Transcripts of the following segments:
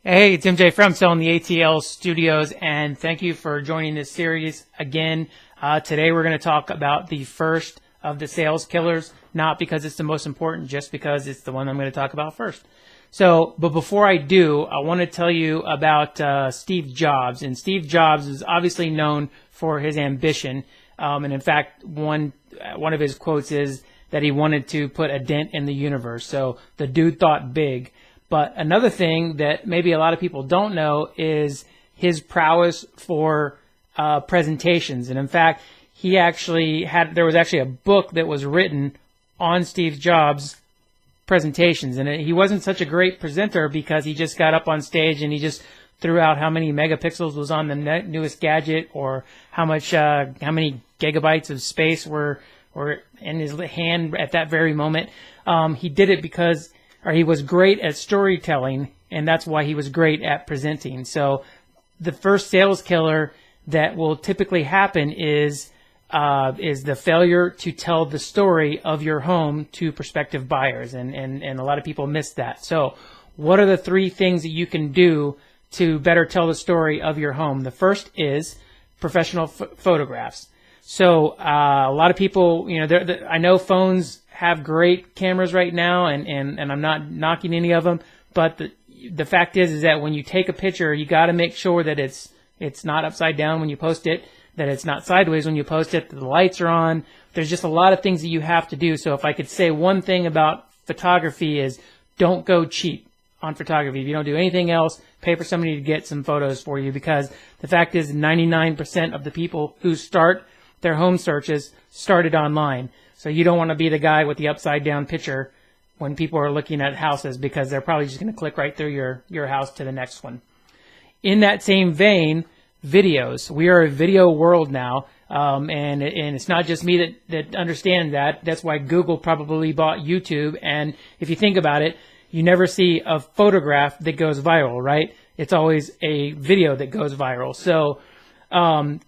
Hey, it's MJ from Selling the ATL Studios, and thank you for joining this series again. Today we're going to talk about the first of the sales killers, not because it's the most important, just because it's the one I'm going to talk about first. But before I do, I want to tell you about Steve Jobs. And Steve Jobs is obviously known for his ambition. And in fact, one of his quotes is that he wanted to put a dent in the universe. So the dude thought big. But another thing that maybe a lot of people don't know is his prowess for presentations. And in fact, there was actually a book that was written on Steve Jobs' presentations. And he wasn't such a great presenter because he just got up on stage and he just threw out how many megapixels was on the newest gadget, or how many gigabytes of space were in his hand at that very moment. He did it because he was great at storytelling, and that's why he was great at presenting. So the first sales killer that will typically happen is the failure to tell the story of your home to prospective buyers, and a lot of people miss that. So what are the three things that you can do to better tell the story of your home? The first is professional photographs. So a lot of people, I know phones have great cameras right now, and I'm not knocking any of them, but the fact is that when you take a picture, you got to make sure that it's not upside down when you post it, that it's not sideways when you post it, that the lights are on. There's just a lot of things that you have to do. So if I could say one thing about photography is don't go cheap on photography. If you don't do anything else, pay for somebody to get some photos for you, because the fact is 99% of the people who start their home searches started online. So you don't want to be the guy with the upside down picture when people are looking at houses, because they're probably just going to click right through your house to the next one. In that same vein, videos. We are a video world now, and it's not just me that understand that. That's why Google probably bought YouTube. And if you think about it, you never see a photograph that goes viral, right? It's always a video that goes viral. So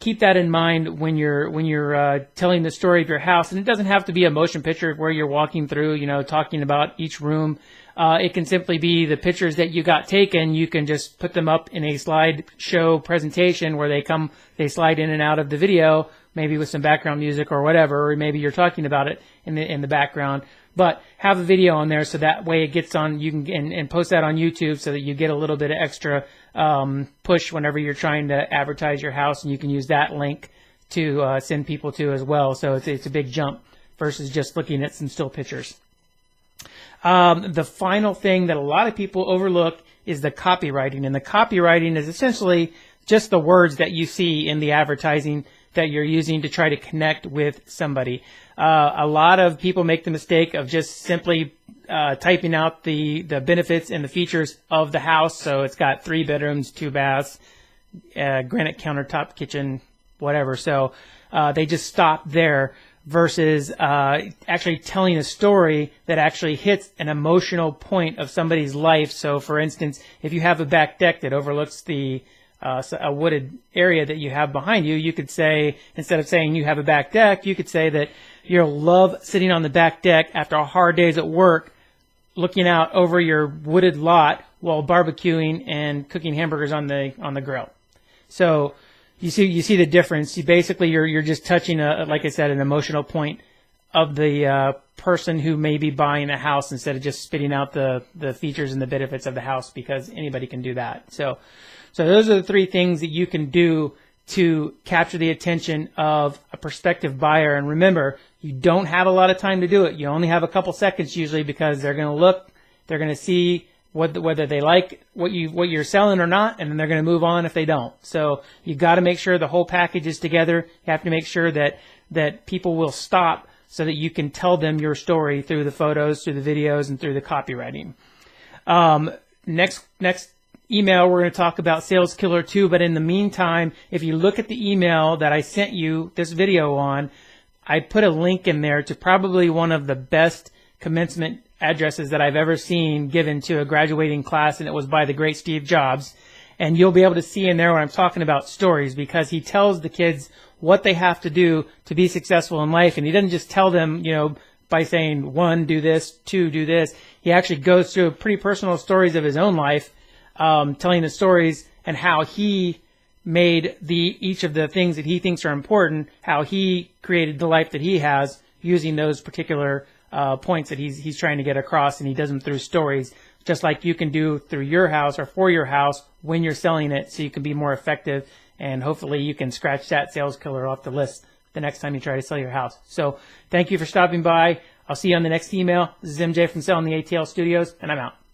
keep that in mind when you're telling the story of your house. And it doesn't have to be a motion picture where you're walking through, talking about each room. It can simply be the pictures that you got taken. You can just put them up in a slideshow presentation where they slide in and out of the video, maybe with some background music or whatever, or maybe you're talking about it in the background. But have a video on there, so that way it gets on. You can and post that on YouTube so that you get a little bit of extra push whenever you're trying to advertise your house, and you can use that link to send people to as well. So it's a big jump versus just looking at some still pictures. The final thing that a lot of people overlook is the copywriting, and the copywriting is essentially just the words that you see in the advertising that you're using to try to connect with somebody. A lot of people make the mistake of just simply typing out the benefits and the features of the house. So it's got 3 bedrooms, 2 baths, granite countertop kitchen, whatever. So they just stop there versus actually telling a story that actually hits an emotional point of somebody's life. So for instance, if you have a back deck that overlooks a wooded area that you have behind you, you could say, instead of saying you have a back deck, you could say that you'll love sitting on the back deck after a hard day's at work, looking out over your wooded lot while barbecuing and cooking hamburgers on the grill. So you see the difference. You're just touching like I said, an emotional point of the person who may be buying a house, instead of just spitting out the features and the benefits of the house, because anybody can do that. So those are the 3 things that you can do to capture the attention of a prospective buyer. And remember, you don't have a lot of time to do it. You only have a couple seconds usually, because they're going to look, they're going to see whether they like what you're selling or not, and then they're going to move on if they don't. So you've got to make sure the whole package is together. You have to make sure that people will stop so that you can tell them your story through the photos, through the videos, and through the copywriting. Next email, we're going to talk about Sales Killer 2, but in the meantime, if you look at the email that I sent you this video on, I put a link in there to probably one of the best commencement addresses that I've ever seen given to a graduating class, and it was by the great Steve Jobs. And you'll be able to see in there when I'm talking about stories, because he tells the kids what they have to do to be successful in life. And he doesn't just tell them, by saying, 1, do this, 2, do this. He actually goes through pretty personal stories of his own life telling the stories and how he made each of the things that he thinks are important, how he created the life that he has using those particular points that he's trying to get across, and he does them through stories, just like you can do through your house or for your house when you're selling it, so you can be more effective, and hopefully you can scratch that sales killer off the list the next time you try to sell your house. So thank you for stopping by. I'll see you on the next email. This is MJ from Selling the ATL Studios, and I'm out.